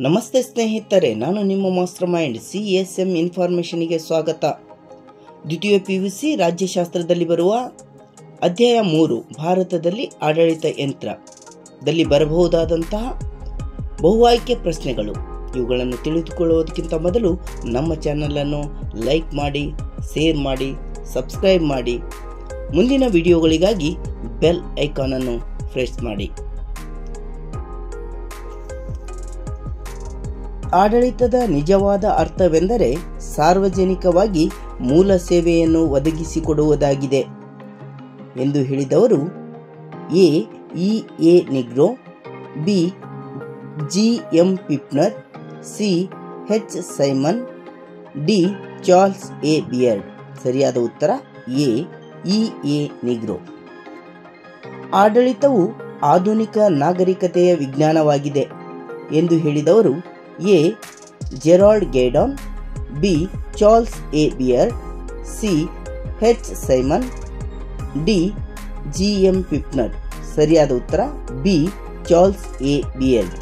ನಮಸ್ತೆ ಸ್ನೇಹಿತರೆ, ನಾನು ನಿಮ್ಮ ಮಾಸ್ಟರ್ ಮೈಂಡ್ CSM ಇನ್ಫಾರ್ಮೇಷನ್ಗೆ ಸ್ವಾಗತ. ದ್ವಿತೀಯ PUC ರಾಜ್ಯಶಾಸ್ತ್ರದಲ್ಲಿ ಬರುವ ಅಧ್ಯಾಯ 3 ಭಾರತದಲ್ಲಿ ಆಡಳಿತ ಯಂತ್ರದಲ್ಲಿ ಬರಬಹುದಾದಂತಹ ಬಹು ಆಯ್ಕೆ ಪ್ರಶ್ನೆಗಳು. ಇವುಗಳನ್ನು ತಿಳಿದುಕೊಳ್ಳುವುದಕ್ಕಿಂತ ಮೊದಲು ನಮ್ಮ ಚಾನಲನ್ನು ಲೈಕ್ ಮಾಡಿ, ಶೇರ್ ಮಾಡಿ, ಸಬ್ಸ್ಕ್ರೈಬ್ ಮಾಡಿ. ಮುಂದಿನ ವಿಡಿಯೋಗಳಿಗಾಗಿ ಬೆಲ್ ಐಕಾನನ್ನು ಪ್ರೆಸ್ ಮಾಡಿ. ಆಡಳಿತದ ನಿಜವಾದ ಅರ್ಥವೆಂದರೆ ಸಾರ್ವಜನಿಕವಾಗಿ ಮೂಲ ಸೇವೆಯನ್ನು ಒದಗಿಸಿಕೊಡುವುದಾಗಿದೆ ಎಂದು ಹೇಳಿದವರು A Nigro, B G.M. Pfiffner, C H. Simon, D Charles A Beard. ಸರಿಯಾದ ಉತ್ತರ ಎ ನಿಗ್ರೋ. ಆಡಳಿತವು ಆಧುನಿಕ ನಾಗರಿಕತೆಯ ವಿಜ್ಞಾನವಾಗಿದೆ ಎಂದು ಹೇಳಿದವರು A Gerald Caiden, B Charles A Beard, C H. Simon, D G.M. Pfiffner. ಸರಿಯಾದ ಉತ್ತರ ಬಿ ಚಾರ್ಲ್ಸ್ ಎ ಬಿಯರ್ಡ್.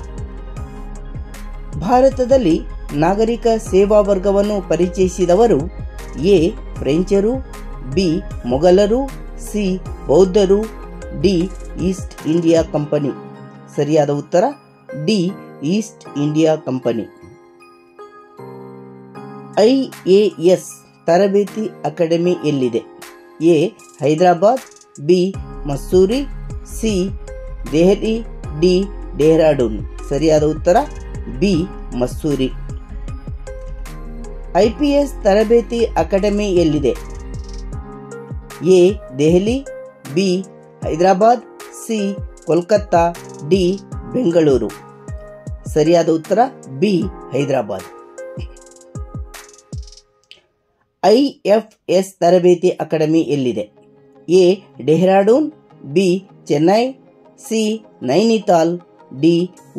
ಭಾರತದಲ್ಲಿ ನಾಗರಿಕ ಸೇವಾ ವರ್ಗವನ್ನು ಪರಿಚಯಿಸಿದವರು ಎ ಫ್ರೆಂಚರು, ಬಿ ಮೊಘಲರು, ಸಿ ಬೌದ್ಧರು, ಡಿ ಈಸ್ಟ್ ಇಂಡಿಯಾ ಕಂಪನಿ. ಸರಿಯಾದ ಉತ್ತರ D East India company. IAS ತರಬೇತಿ ಅಕಾಡೆಮಿ ಎಲ್ಲಿದೆ? A Hyderabad, B Mussoorie, C Delhi, D Dehradun. ಸರಿಯಾದ ಉತ್ತರ ಬಿ ಮಸ್ಸೂರಿ. IPS ತರಬೇತಿ ಅಕಾಡೆಮಿ ಎಲ್ಲಿದೆ? A Delhi, B Hyderabad, C Kolkata, D Bengaluru. ಸರಿಯಾದ ಉತ್ತರ ಬಿ ಹೈದರಾಬಾದ್. IFS ತರಬೇತಿ ಅಕಾಡೆಮಿ ಎಲ್ಲಿದೆ? A Dehradun, B Chennai, C Nainital, D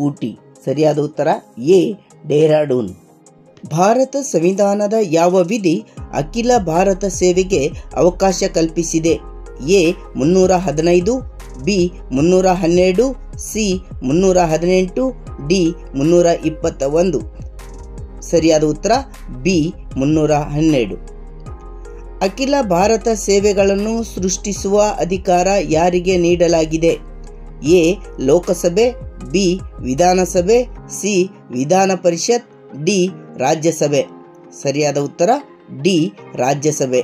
Ooty. ಸರಿಯಾದ ಉತ್ತರ ಎ ಡೆಹ್ರಾಡೂನ್. ಭಾರತ ಸಂವಿಧಾನದ ಯಾವ ವಿಧಿ ಅಖಿಲ ಭಾರತ ಸೇವೆಗೆ ಅವಕಾಶ ಕಲ್ಪಿಸಿದೆ? A 315, B 312, C 318, D 321. ಸರಿಯಾದ ಉತ್ತರ ಬಿ 312. ಅಖಿಲ ಭಾರತ ಸೇವೆಗಳನ್ನು ಸೃಷ್ಟಿಸುವ ಅಧಿಕಾರ ಯಾರಿಗೆ ನೀಡಲಾಗಿದೆ? ಎ ಲೋಕಸಭೆ, ಬಿ ವಿಧಾನಸಭೆ, ಸಿ ವಿಧಾನ ಪರಿಷತ್, ಡಿ ರಾಜ್ಯಸಭೆ. ಸರಿಯಾದ ಉತ್ತರ ಡಿ ರಾಜ್ಯಸಭೆ.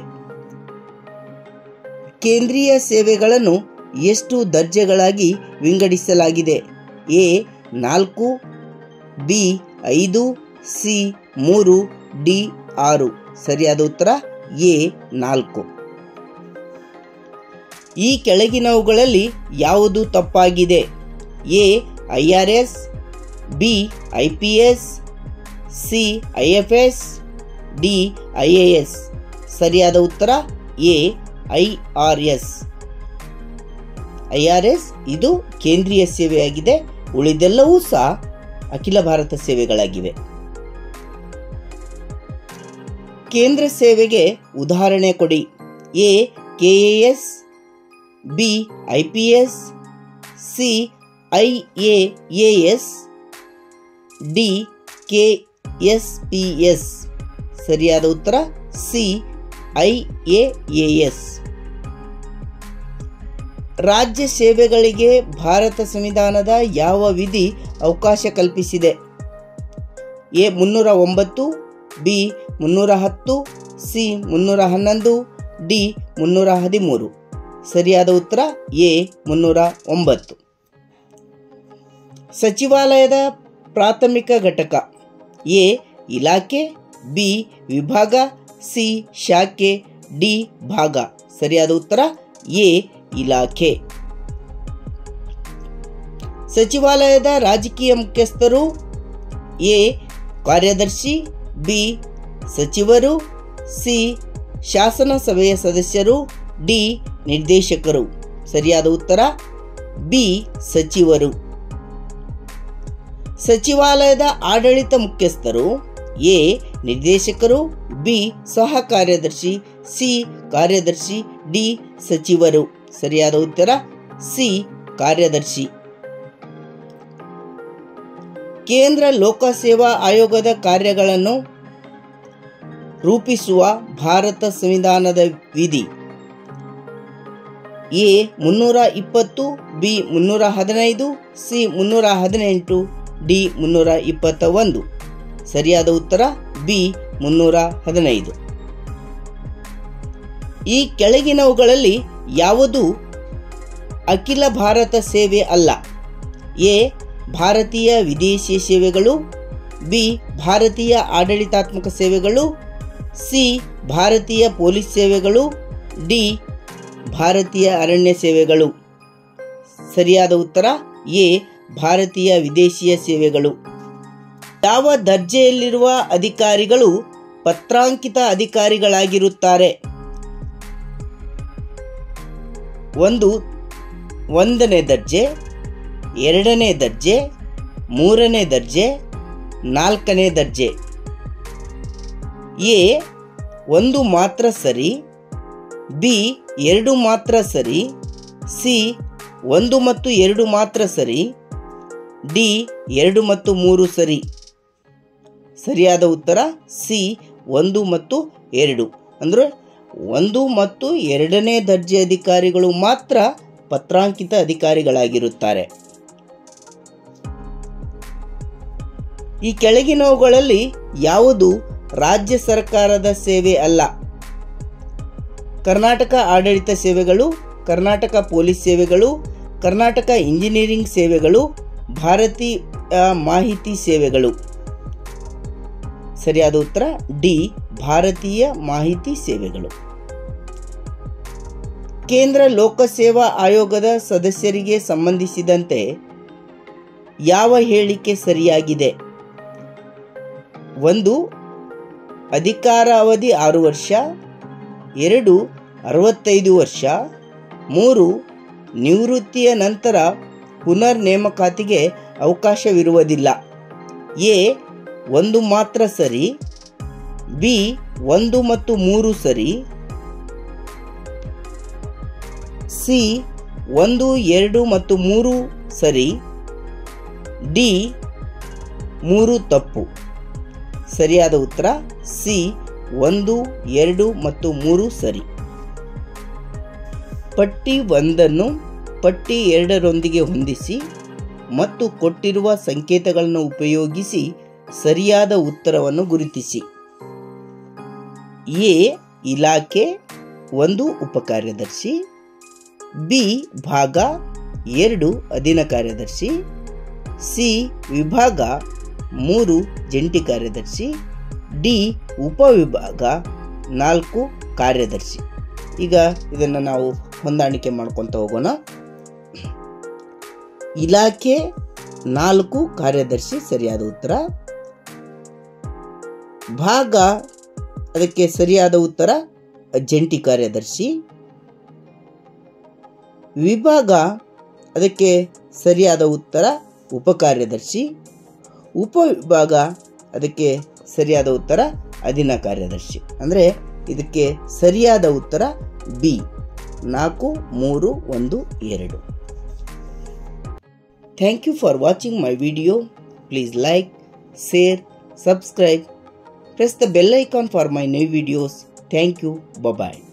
ಕೇಂದ್ರೀಯ ಸೇವೆಗಳನ್ನು ಎಷ್ಟು ದರ್ಜೆಗಳಾಗಿ ವಿಂಗಡಿಸಲಾಗಿದೆ? A 4, B 5, C 3, D 6. ಸರಿಯಾದ ಉತ್ತರ ಎ 4. ಈ ಕೆಳಗಿನವುಗಳಲ್ಲಿ ಯಾವುದು ತಪ್ಪಾಗಿದೆ? A IRS, B IPS, C IFS, D IAS. ಸರಿಯಾದ ಉತ್ತರ ಎ IRS. ಇದು ಕೇಂದ್ರೀಯ ಸೇವೆಯಾಗಿದೆ. ಉಳಿದೆಲ್ಲವೂ ಸಹ ಅಖಿಲ ಭಾರತ ಸೇವೆಗಳಾಗಿವೆ. ಕೇಂದ್ರ ಸೇವೆಗೆ ಉದಾಹರಣೆ ಕೊಡಿ. A KAS, B IPS, C IAAS, D KSPS. ಸರಿಯಾದ ಉತ್ತರ ಸಿ IAAS. ರಾಜ್ಯ ಸೇವೆಗಳಿಗೆ ಭಾರತ ಸಂವಿಧಾನದ ಯಾವ ವಿಧಿ ಅವಕಾಶ ಕಲ್ಪಿಸಿದೆ? A 309, B 310, C 311, D 313. ಸರಿಯಾದ ಉತ್ತರ ಎ 309. ಸಚಿವಾಲಯದ ಪ್ರಾಥಮಿಕ ಘಟಕ. ಎ ಇಲಾಖೆ, ಬಿ ವಿಭಾಗ, ಸಿ ಶಾಖೆ, ಡಿ ಭಾಗ. ಸರಿಯಾದ ಉತ್ತರ ಎ ಇಲಾಖೆ. ಸಚಿವಾಲಯದ ರಾಜಕೀಯ ಮುಖ್ಯಸ್ಥರು. ಎ ಕಾರ್ಯದರ್ಶಿ, ಬಿ ಸಚಿವರು, ಸಿ ಶಾಸನ ಸಭೆಯ ಸದಸ್ಯರು, ಡಿ ನಿರ್ದೇಶಕರು. ಸರಿಯಾದ ಉತ್ತರ ಬಿ ಸಚಿವರು. ಸಚಿವಾಲಯದ ಆಡಳಿತ ಮುಖ್ಯಸ್ಥರು. ಎ ನಿರ್ದೇಶಕರು, ಬಿ ಸಹ ಕಾರ್ಯದರ್ಶಿ, ಸಿ ಕಾರ್ಯದರ್ಶಿ, ಡಿ ಸಚಿವರು. ಸರಿಯಾದ ಉತ್ತರ ಸಿ ಕಾರ್ಯದರ್ಶಿ. ಕೇಂದ್ರ ಲೋಕಸೇವಾ ಆಯೋಗದ ಕಾರ್ಯಗಳನ್ನು ರೂಪಿಸುವ ಭಾರತ ಸಂವಿಧಾನದ ವಿಧಿ ಎ 320, ಬಿ 315, ಸಿ 318, ಡಿ 321. ಸರಿಯಾದ ಉತ್ತರ ಬಿ 315. ಈ ಕೆಳಗಿನವುಗಳಲ್ಲಿ ಯಾವುದು ಅಖಿಲ ಭಾರತ ಸೇವೆ ಅಲ್ಲ? ಎ ಭಾರತೀಯ ವಿದೇಶಿ ಸೇವೆಗಳು, ಬಿ ಭಾರತೀಯ ಆಡಳಿತಾತ್ಮಕ ಸೇವೆಗಳು, ಸಿ ಭಾರತೀಯ ಪೊಲೀಸ್ ಸೇವೆಗಳು, ಡಿ ಭಾರತೀಯ ಅರಣ್ಯ ಸೇವೆಗಳು. ಸರಿಯಾದ ಉತ್ತರ ಎ ಭಾರತೀಯ ವಿದೇಶಿಯ ಸೇವೆಗಳು. ಯಾವ ದರ್ಜೆಯಲ್ಲಿರುವ ಅಧಿಕಾರಿಗಳು ಪತ್ರಾಂಕಿತ ಅಧಿಕಾರಿಗಳಾಗಿರುತ್ತಾರೆ? 1ನೇ ದರ್ಜೆ, 2ನೇ ದರ್ಜೆ, 3ನೇ ದರ್ಜೆ, 4ನೇ ದರ್ಜೆ. ಎ 1 ಮಾತ್ರ ಸರಿ, ಬಿ 2 ಮಾತ್ರ ಸರಿ, ಸಿ 1 ಮತ್ತು 2 ಮಾತ್ರ ಸರಿ, ಡಿ 2 ಮತ್ತು 3 ಸರಿ. ಸರಿಯಾದ ಉತ್ತರ ಸಿ 1 ಮತ್ತು 2. ಅಂದರೆ 1 ಮತ್ತು 2ನೇ ದರ್ಜೆ ಅಧಿಕಾರಿಗಳು ಮಾತ್ರ ಪತ್ರಾಂಕಿತ ಅಧಿಕಾರಿಗಳಾಗಿರುತ್ತಾರೆ. ಈ ಕೆಳಗಿನವುಗಳಲ್ಲಿ ಯಾವುದು ರಾಜ್ಯ ಸರ್ಕಾರದ ಸೇವೆ ಅಲ್ಲ? ಕರ್ನಾಟಕ ಆಡಳಿತ ಸೇವೆಗಳು, ಕರ್ನಾಟಕ ಪೊಲೀಸ್ ಸೇವೆಗಳು, ಕರ್ನಾಟಕ ಇಂಜಿನಿಯರಿಂಗ್ ಸೇವೆಗಳು, ಭಾರತೀಯ ಮಾಹಿತಿ ಸೇವೆಗಳು. ಸರಿಯಾದ ಉತ್ತರ ಡಿ ಭಾರತೀಯ ಮಾಹಿತಿ ಸೇವೆಗಳು. ಕೇಂದ್ರ ಲೋಕಸೇವಾ ಆಯೋಗದ ಸದಸ್ಯರಿಗೆ ಸಂಬಂಧಿಸಿದಂತೆ ಯಾವ ಹೇಳಿಕೆ ಸರಿಯಾಗಿದೆ? 1 ಅಧಿಕಾರಾವಧಿ 6 ವರ್ಷ, 2 65 ವರ್ಷ, 3 ನಿವೃತ್ತಿಯ ನಂತರ ಪುನರ್ ನೇಮಕಾತಿಗೆ ಅವಕಾಶವಿರುವುದಿಲ್ಲ. ಎ 1 ಮಾತ್ರ ಸರಿ, ಬಿ 1 ಮತ್ತು 3 ಸರಿ, ಸಿ 1, 2 ಮತ್ತು 3 ಸರಿ, ಡಿ 3 ತಪ್ಪು. ಸರಿಯಾದ ಉತ್ತರ ಸಿ 1, 2 ಮತ್ತು 3 ಸರಿ. ಪಟ್ಟಿ 1 ಪಟ್ಟಿ 2ರೊಂದಿಗೆ ಹೊಂದಿಸಿ ಮತ್ತು ಕೊಟ್ಟಿರುವ ಸಂಕೇತಗಳನ್ನು ಉಪಯೋಗಿಸಿ ಸರಿಯಾದ ಉತ್ತರವನ್ನು ಗುರುತಿಸಿ. ಎ ಇಲಾಖೆ 1 ಉಪಕಾರ್ಯದರ್ಶಿ, ಬಿ ಭಾಗ 2 ಅಧೀನ ಕಾರ್ಯದರ್ಶಿ, ಸಿ ವಿಭಾಗ 3 ಜಂಟಿ ಕಾರ್ಯದರ್ಶಿ, ಡಿ ಉಪವಿಭಾಗ 4 ಕಾರ್ಯದರ್ಶಿ. ಈಗ ಇದನ್ನು ನಾವು ಹೊಂದಾಣಿಕೆ ಮಾಡ್ಕೊತ ಹೋಗೋಣ. ಇಲಾಖೆ 4 ಕಾರ್ಯದರ್ಶಿ ಸರಿಯಾದ ಉತ್ತರ. ಭಾಗ ಅದಕ್ಕೆ ಸರಿಯಾದ ಉತ್ತರ ಜಂಟಿ ಕಾರ್ಯದರ್ಶಿ. ವಿಭಾಗ ಅದಕ್ಕೆ ಸರಿಯಾದ ಉತ್ತರ ಉಪಕಾರ್ಯದರ್ಶಿ. ಉಪವಿಭಾಗ ಅದಕ್ಕೆ ಸರಿಯಾದ ಉತ್ತರ ಅಧೀನ ಕಾರ್ಯದರ್ಶಿ. ಅಂದರೆ ಇದಕ್ಕೆ ಸರಿಯಾದ ಉತ್ತರ B 4, 3, 1, 2. Thank you for watching my video. Please like, share, subscribe. Press the bell icon for my new videos. Thank you. Bye-bye.